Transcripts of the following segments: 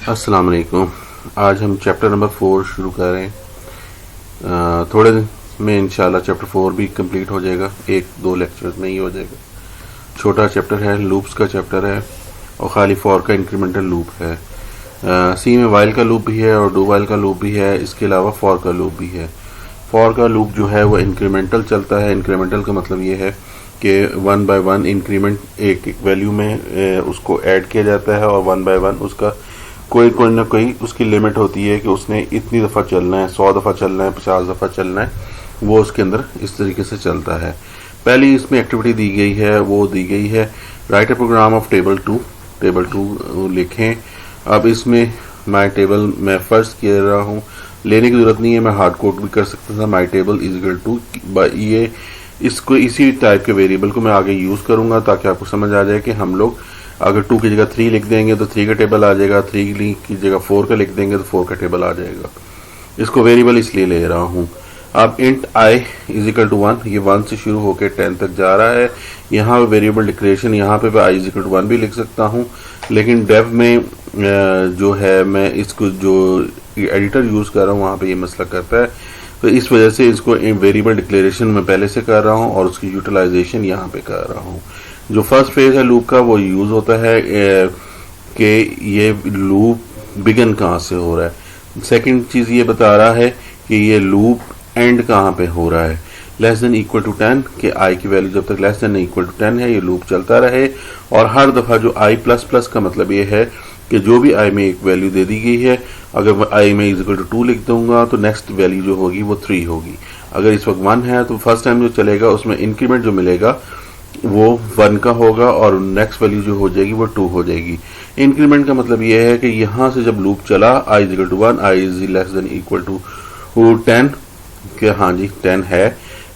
अस्सलाम वालेकुम। आज हम चैप्टर नंबर 4 शुरू कर रहे हैं। थोड़े दिन में इंशाल्लाह चैप्टर 4 भी कंप्लीट हो जाएगा, एक दो लेक्चर्स में ही हो जाएगा। छोटा चैप्टर है, लूप्स का चैप्टर है और खाली फॉर का इंक्रीमेंटल लूप है। सी में वाइल का लूप भी है और डू वाइल का लूप भी है, इसके अलावा फॉर का लूप भी है। फॉर का लूप जो है वो इंक्रीमेंटल चलता है। इंक्रीमेंटल का मतलब ये है कि 1 बाय 1 इंक्रीमेंट एक वैल्यू में उसको ऐड किया जाता है और 1 बाय 1 उसका कोई ना कोई उसकी लिमिट होती है कि उसने इतनी दफ़ा चलना है, 100 दफ़ा चलना है, 50 दफ़ा चलना है, वो उसके अंदर इस तरीके से चलता है। पहली इसमें एक्टिविटी दी गई है, वो दी गई है write a program of table to लिखें। अब इसमें माई टेबल मैं फर्स्ट कह रहा हूँ, लेने की जरूरत नहीं है, मैं हार्ड कोड भी कर सकता था। My table is equal to ये इसको इसी टाइप के वेरिएबल को मैं आगे यूज़ करूँगा ताकि आपको समझ आ जाए कि हम लोग अगर 2 की जगह 3 लिख देंगे तो 3 का टेबल आ जाएगा, 3 की जगह 4 का लिख देंगे तो 4 का टेबल आ जाएगा। इसको वेरिएबल इसलिए ले रहा हूँ। अब int i is equal to 1, ये 1 से शुरू होकर 10 तक जा रहा है। यहाँ पे वेरिएबल डिक्लेरेशन, यहाँ पे आई इज इक्वल टू 1 भी लिख सकता हूँ, लेकिन डेव में जो है मैं इसको जो एडिटर यूज़ कर रहा हूँ वहाँ पे ये मसला करता है, तो इस वजह से इसको वेरिएबल डिक्लेरेशन में पहले से कर रहा हूँ और उसकी यूटिलाइजेशन यहाँ पे कर रहा हूँ। जो फर्स्ट फेज है लूप का वो यूज होता है कि ये लूप बिगन कहाँ से हो रहा है। सेकंड चीज ये बता रहा है कि ये लूप एंड कहाँ पे हो रहा है। लेस देन इक्वल टू 10 कि आई की वैल्यू जब तक लेस देन इक्वल टू 10 है ये लूप चलता रहे। और हर दफा जो आई प्लस प्लस का मतलब ये है कि जो भी आई में एक वैल्यू दे दी गई है, अगर आई में इज इक्वल टू 2 लिख दूंगा तो नेक्स्ट वैल्यू जो होगी वो 3 होगी। अगर इस वक्त 1 है तो फर्स्ट टाइम जो चलेगा उसमें इंक्रीमेंट जो मिलेगा वो 1 का होगा और नेक्स्ट वैल्यू जो हो जाएगी वो 2 हो जाएगी। इंक्रीमेंट का मतलब ये है कि यहां से जब लूप चला I is equal to 1, I is less than equal to 10 कि हाँ जी 10 है,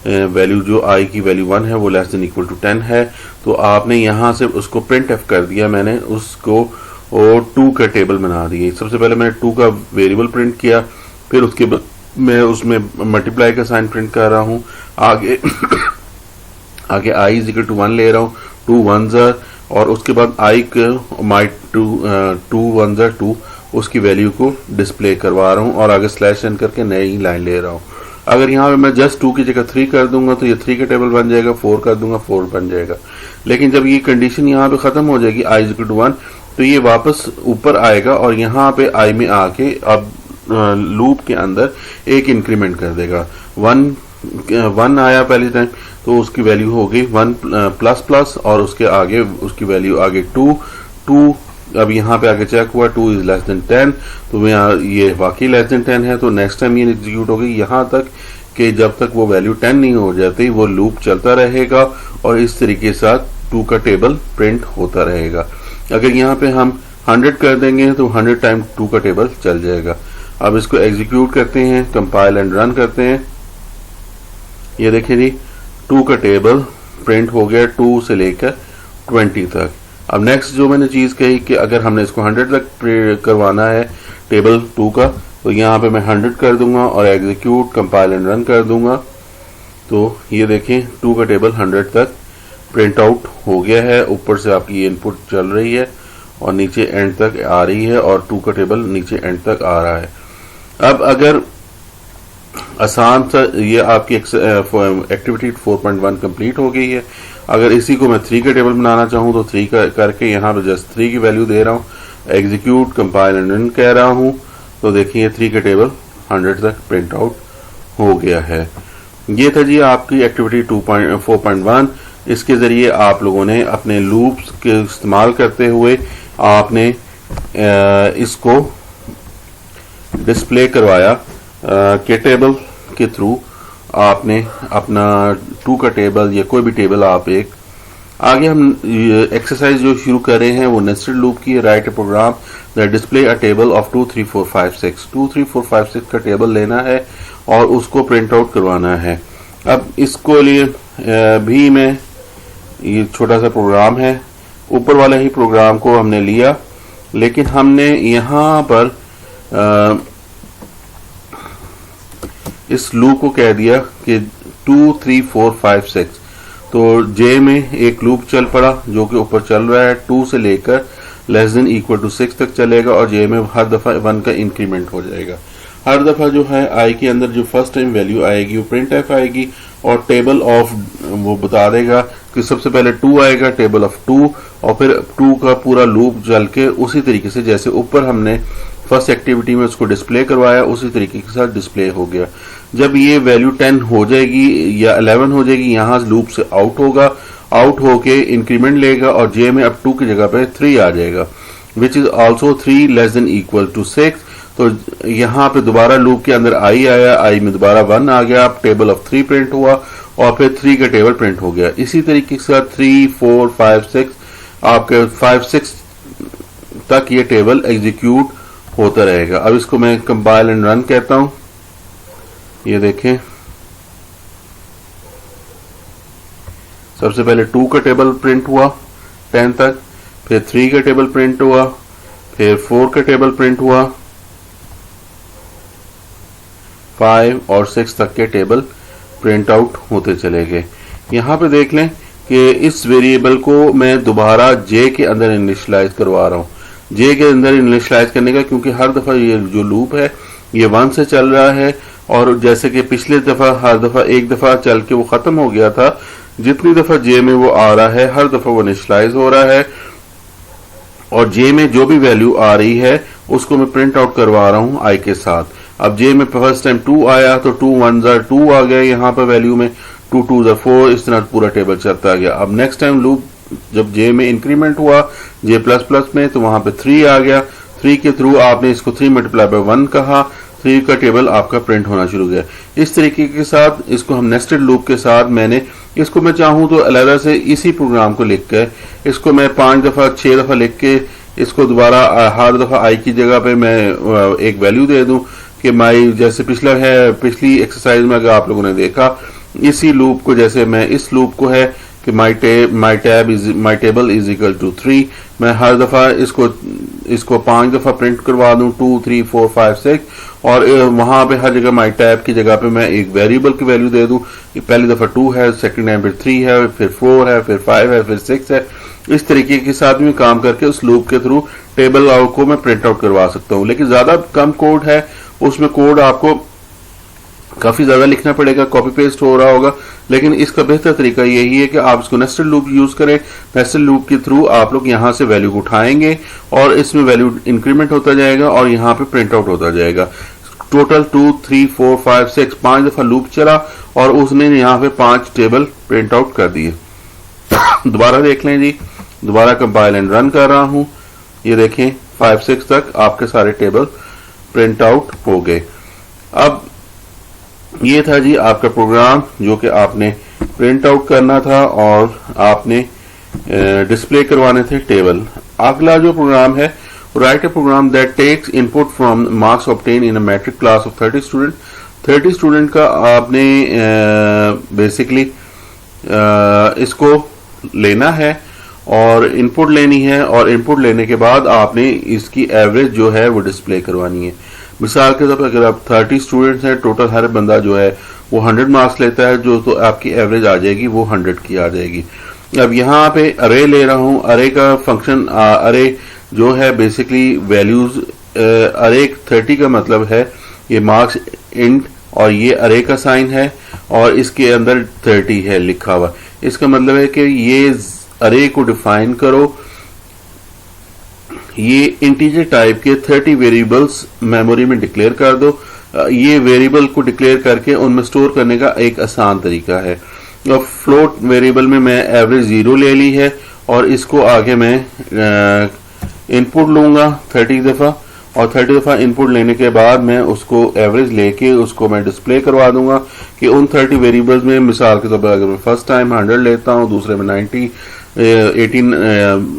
वैल्यू जो आई की वैल्यू 1 है वो लेस देन इक्वल टू 10 है, तो आपने यहां से उसको प्रिंट एफ कर दिया। मैंने उसको 2 का टेबल बना दिए। सबसे पहले मैंने 2 का वेरिएबल प्रिंट किया, फिर उसके बाद मैं उसमें मल्टीप्लाई का साइन प्रिंट कर रहा हूँ। आगे आई इज इक्वल टू 1 ले रहा हूँ, 2 1s और उसके बाद आई माई 2 1s 2 उसकी वैल्यू को डिस्प्ले करवा रहा हूँ और आगे स्लैश एन करके नई लाइन ले रहा हूँ। अगर यहाँ पे मैं जस्ट 2 की जगह 3 कर दूंगा तो ये 3 का टेबल बन जाएगा, 4 कर दूंगा 4 बन जाएगा। लेकिन जब ये कंडीशन यहाँ पे खत्म हो जाएगी आई इज इक्वल टू 1 तो ये वापस ऊपर आएगा और यहाँ पे आई में आके अब लूप के अंदर एक इंक्रीमेंट कर देगा। 1 आया पहली टाइम तो उसकी वैल्यू हो गई 1 प्लस प्लस और उसके आगे उसकी वैल्यू आगे 2। अब यहाँ पे आगे चेक हुआ 2 इज लेस देन 10 तो ये वाकई लेस देन 10 है, तो नेक्स्ट टाइम ये एग्जीक्यूट हो गई यहाँ तक कि जब तक वो वैल्यू 10 नहीं हो जाती वो लूप चलता रहेगा और इस तरीके से 2 का टेबल प्रिंट होता रहेगा। अगर यहाँ पे हम 100 कर देंगे तो 100 टाइम 2 का टेबल चल जाएगा। अब इसको एग्जीक्यूट करते हैं, कंपाइल एंड रन करते हैं। ये देखिए जी 2 का टेबल प्रिंट हो गया 2 से लेकर 20 तक। अब नेक्स्ट जो मैंने चीज कही कि अगर हमने इसको 100 तक करवाना है टेबल 2 का तो यहाँ पे मैं 100 कर दूंगा और एग्जीक्यूट कंपाइल एंड रन कर दूंगा। तो ये देखें 2 का टेबल 100 तक प्रिंट आउट हो गया है। ऊपर से आपकी इनपुट चल रही है और नीचे एंड तक आ रही है और 2 का टेबल नीचे एंड तक आ रहा है। अब अगर आसान सा ये आपकी एक्टिविटी 4.1 कंप्लीट हो गई है। अगर इसी को मैं 3 का टेबल बनाना चाहूँ तो 3 का करके यहाँ पे जस्ट 3 की वैल्यू दे रहा हूँ, एग्जीक्यूट कंपाइल एंड रन कह रहा हूँ तो देखिए 3 का टेबल 100 तक प्रिंट आउट हो गया है। ये था जी आपकी एक्टिविटी 4.1। इसके जरिए आप लोगों ने अपने लूप्स के इस्तेमाल करते हुए आपने इसको डिस्प्ले करवाया के टेबल के थ्रू आपने अपना 2 का टेबल या कोई भी टेबल आप एक। आगे हम एक्सरसाइज जो शुरू कर रहे हैं वो नेस्टेड लूप की। Write a program that display a table of 2 3 4 5 6 2 3 4 5 6 का टेबल लेना है और उसको प्रिंट आउट करवाना है। अब इसको लिए भी मैं ये छोटा सा प्रोग्राम है, ऊपर वाले ही प्रोग्राम को हमने लिया लेकिन हमने यहाँ पर इस लूप को कह दिया कि 2 3 4 5 6 तो जे में एक लूप चल पड़ा जो कि ऊपर चल रहा है 2 से लेकर लेस देन इक्वल टू 6 तक चलेगा और जे में हर दफा 1 का इंक्रीमेंट हो जाएगा। हर दफा जो है आई के अंदर जो फर्स्ट टाइम वैल्यू आएगी वो प्रिंट एफ आएगी और टेबल ऑफ वो बता देगा कि सबसे पहले 2 आएगा, टेबल ऑफ 2, और फिर 2 का पूरा लूप चल के उसी तरीके से जैसे ऊपर हमने फर्स्ट एक्टिविटी में उसको डिस्प्ले करवाया उसी तरीके के साथ डिस्प्ले हो गया। जब ये वैल्यू 10 हो जाएगी या 11 हो जाएगी, यहाँ लूप से आउट होगा, आउट होके इंक्रीमेंट लेगा और जे में अब 2 की जगह पे 3 आ जाएगा, which is also 3 less than equal to 6। तो यहाँ पे दोबारा लूप के अंदर आई आया, आई में दोबारा 1 आ गया, अब टेबल ऑफ 3 प्रिंट हुआ और फिर 3 का टेबल प्रिंट हो गया। इसी तरीके के साथ 3, 4, 5, 6 आपके 5, 6 तक ये टेबल एग्जीक्यूट होता रहेगा। अब इसको मैं कंपाइल एंड रन कहता हूं। ये देखें, सबसे पहले 2 का टेबल प्रिंट हुआ 10 तक, फिर 3 का टेबल प्रिंट हुआ, फिर 4 का टेबल प्रिंट हुआ, 5 और 6 तक के टेबल प्रिंट आउट होते चले गए। यहां पे देख लें कि इस वेरिएबल को मैं दोबारा जे के अंदर इनिशियलाइज करवा रहा हूं। जे के अंदर इनिशियलाइज करने का क्योंकि हर दफा ये जो लूप है ये 1 से चल रहा है और जैसे कि पिछले दफा हर दफा एक दफा चल के वो खत्म हो गया था, जितनी दफा जे में वो आ रहा है हर दफा वो इनिशियलाइज हो रहा है और जे में जो भी वैल्यू आ रही है उसको मैं प्रिंट आउट करवा रहा हूं आई के साथ। अब जे में फर्स्ट टाइम 2 आया तो 2 1 2 आ गया यहाँ पर वैल्यू में, 2 2 4, इस तरह पूरा टेबल चलता गया। अब नेक्स्ट टाइम लूप जब जे में इंक्रीमेंट हुआ जे प्लस प्लस में तो वहां पे 3 आ गया, 3 के थ्रू आपने इसको 3 मल्टीप्लाई बाय 1 कहा, 3 का टेबल आपका प्रिंट होना शुरू हो गया। इस तरीके के साथ इसको हम नेस्टेड लूप के साथ मैंने इसको मैं चाहूं तो अलग से इसी प्रोग्राम को लिख के इसको मैं 5 दफा 6 दफा लिख के इसको दोबारा हर दफा आई की जगह पे मैं एक वैल्यू दे दूं कि माई, जैसे पिछला है पिछली एक्सरसाइज में अगर आप लोगों ने देखा इसी लूप को, जैसे मैं इस लूप को है कि my table is equal to 3, मैं हर दफा इसको 5 दफा प्रिंट करवा दूं 2 3 4 5 6 और वहां पे हर जगह माई टैब की जगह पे मैं एक वेरिएबल की वैल्यू दे दूं कि पहली दफा 2 है, सेकंड टाइम फिर 3 है, फिर 4 है, फिर 5 है, फिर 6 है। इस तरीके के साथ में काम करके उस लूप के थ्रू टेबल आउट को मैं प्रिंट आउट करवा सकता हूं। लेकिन ज्यादा कम कोड है, उसमें कोड आपको काफी ज्यादा लिखना पड़ेगा, कॉपी पेस्ट हो रहा होगा, लेकिन इसका बेहतर तरीका यही है कि आप इसको नेस्टेड लूप यूज करें। नेस्टेड लूप के थ्रू आप लोग यहां से वैल्यू उठाएंगे और इसमें वैल्यू इंक्रीमेंट होता जाएगा और यहां पे प्रिंट आउट होता जाएगा। टोटल 2 3 4 5 6 5 दफा लूप चला और उसने यहां पे 5 टेबल प्रिंट आउट कर दिए। दोबारा देख लें जी, दोबारा कंपाइल एंड रन कर रहा हूं। ये देखें 5 6 तक आपके सारे टेबल प्रिंट आउट हो गए। अब ये था जी आपका प्रोग्राम जो कि आपने प्रिंट आउट करना था और आपने डिस्प्ले करवाने थे टेबल। अगला जो प्रोग्राम है, write a program that takes input from marks obtain in a matric class of 30 student. 30 student का आपने बेसिकली इसको लेना है और इनपुट लेनी है और इनपुट लेने के बाद आपने इसकी एवरेज जो है वो डिस्प्ले करवानी है। मिसाल के तौर पर अगर आप 30 स्टूडेंट्स हैं, टोटल हर बंदा जो है वो 100 मार्क्स लेता है, जो तो आपकी एवरेज आ जाएगी वो 100 की आ जाएगी। अब यहाँ पे अरे ले रहा हूँ, अरे का फंक्शन अरे जो है बेसिकली वैल्यूज, अरे 30 का मतलब है ये मार्क्स इंट और ये अरे का साइन है और इसके अंदर 30 है लिखा हुआ। इसका मतलब है कि ये अरे को डिफाइन करो, ये इंटीजर टाइप के 30 वेरिएबल्स मेमोरी में डिक्लेयर कर दो। ये वेरिएबल को डिक्लेयर करके उनमें स्टोर करने का एक आसान तरीका है। और फ्लोट वेरिएबल में मैं एवरेज 0 ले ली है और इसको आगे मैं इनपुट लूंगा 30 दफा और 30 दफा इनपुट लेने के बाद मैं उसको एवरेज लेके उसको मैं डिस्प्ले करवा दूंगा कि उन 30 वेरिएबल्स में मिसाल के तौर पर अगर मैं फर्स्ट टाइम 100 लेता हूं, दूसरे में 90,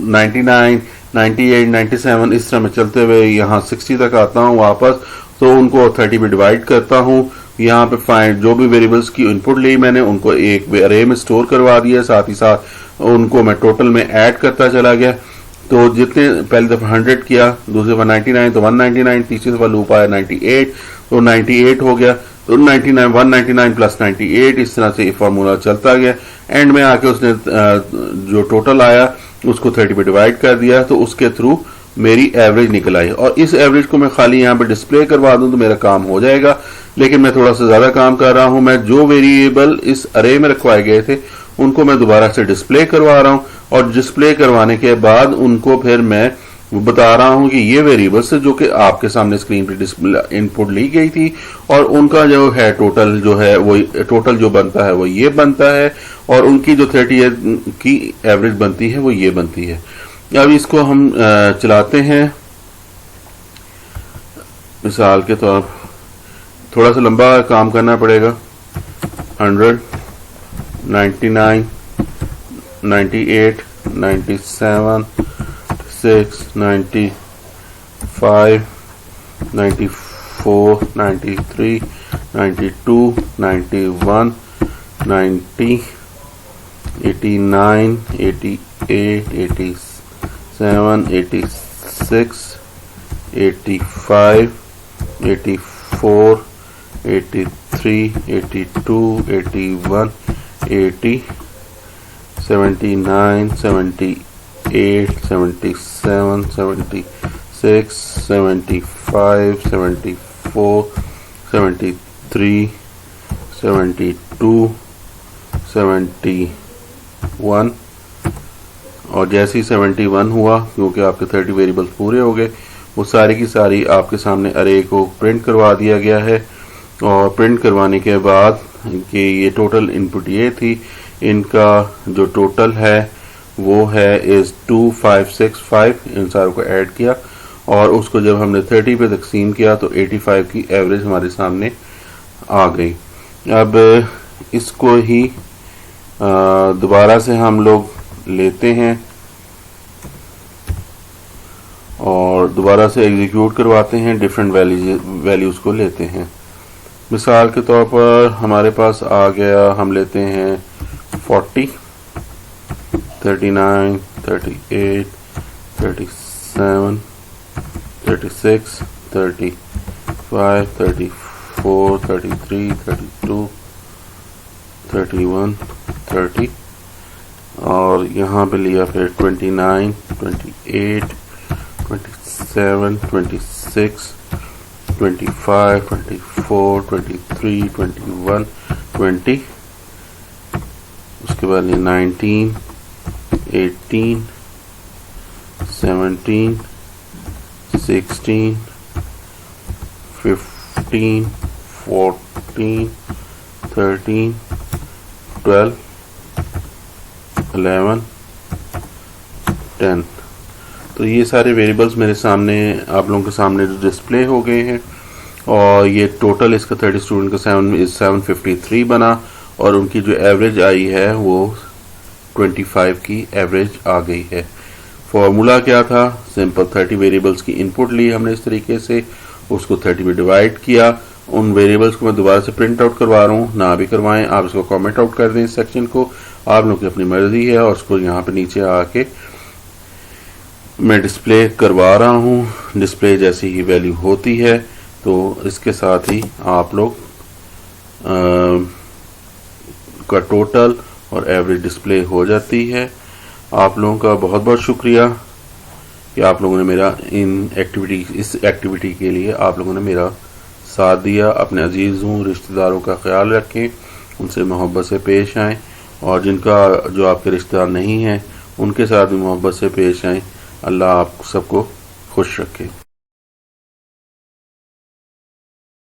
99, 98, 97 इस तरह में चलते हुए यहाँ 60 तक आता हूँ वापस, तो उनको 30 में डिवाइड करता हूँ। यहाँ पे फाइंड जो भी वेरिएबल्स की इनपुट ली मैंने उनको एक अरे में स्टोर करवा दिया, साथ ही साथ उनको मैं टोटल में ऐड करता चला गया। तो जितने पहली दफा 100 किया, दूसरी दफा 99 तो 199, तीसरी दफा लूप आया 98 तो 98 हो गया, तो 99 199 प्लस 98 इस तरह से फार्मूला चलता गया। एंड में आके उसने जो टोटल आया उसको 30 पे डिवाइड कर दिया तो उसके थ्रू मेरी एवरेज निकल आई, और इस एवरेज को मैं खाली यहाँ पे डिस्प्ले करवा दूं तो मेरा काम हो जाएगा। लेकिन मैं थोड़ा सा ज्यादा काम कर रहा हूं, मैं जो वेरिएबल इस अरे में रखवाए गए थे उनको मैं दोबारा से डिस्प्ले करवा रहा हूं, और डिस्प्ले करवाने के बाद उनको फिर मैं बता रहा हूं कि ये वेरिएबल्स जो कि आपके सामने स्क्रीन पे डिस्प्ले इनपुट ली गई थी, और उनका जो है टोटल जो है वो टोटल जो बनता है वो ये बनता है, और उनकी जो 30 की एवरेज बनती है वो ये बनती है। अब इसको हम चलाते हैं मिसाल के तौर पर, थोड़ा सा लंबा काम करना पड़ेगा। 100, 99, 98, 97, 6, 95, 94, 93, 92, 91, 90, 89, 88, 87, 86, 85, 84, 83, 82, 81, 80, 79, 78, 77, 76, 75, 74, 73, 72, 71, और जैसे ही 71 हुआ, क्योंकि आपके 30 वेरिएबल्स पूरे हो गए, वो सारी की सारी आपके सामने अरे को प्रिंट करवा दिया गया है। और प्रिंट करवाने के बाद कि ये टोटल इनपुट ये थी, इनका जो टोटल है वो है इज 2565, इन सारों को ऐड किया और उसको जब हमने 30 पे तकसीम किया तो 85 की एवरेज हमारे सामने आ गई। अब इसको ही दोबारा से हम लोग लेते हैं और दोबारा से एग्जीक्यूट करवाते हैं, डिफरेंट वैल्यूज को लेते हैं। मिसाल के तौर पर हमारे पास आ गया, हम लेते हैं 40, 39, 38, 37, 36, 35, 34, 33, 32, 31, 30, और यहाँ पे लिया फिर 29, 28, 27, 26, 25, 24, 23, 21, 20, उसके बाद 19, 18, 17, 16, 15, 14, 13, 12, 11, 10। तो ये सारे वेरिएबल्स मेरे सामने आप लोगों के सामने जो डिस्प्ले हो गए हैं, और ये टोटल इसका 30 स्टूडेंट का 753 बना, और उनकी जो एवरेज आई है वो 25 की एवरेज आ गई है। फॉर्मूला क्या था? सिंपल 30 वेरिएबल्स की इनपुट ली हमने इस तरीके से, उसको 30 में डिवाइड किया। उन वेरिएबल्स को मैं दोबारा से प्रिंट आउट करवा रहा हूँ, ना भी करवाएं, आप इसको कमेंट आउट कर दें इस सेक्शन को, आप लोगों की अपनी मर्जी है। और उसको यहाँ पे नीचे आके मैं डिस्प्ले करवा रहा हूँ। डिस्प्ले जैसी ही वैल्यू होती है तो इसके साथ ही आप लोग का टोटल और एवरेज डिस्प्ले हो जाती है। आप लोगों का बहुत बहुत शुक्रिया कि आप लोगों ने मेरा इस एक्टिविटी के लिए आप लोगों ने मेरा साथ दिया। अपने अजीज़ों रिश्तेदारों का ख्याल रखें, उनसे मोहब्बत से पेश आएँ, और जिनका जो आपके रिश्तेदार नहीं हैं उनके साथ भी मोहब्बत से पेश आएँ। अल्लाह आप सबको खुश रखे।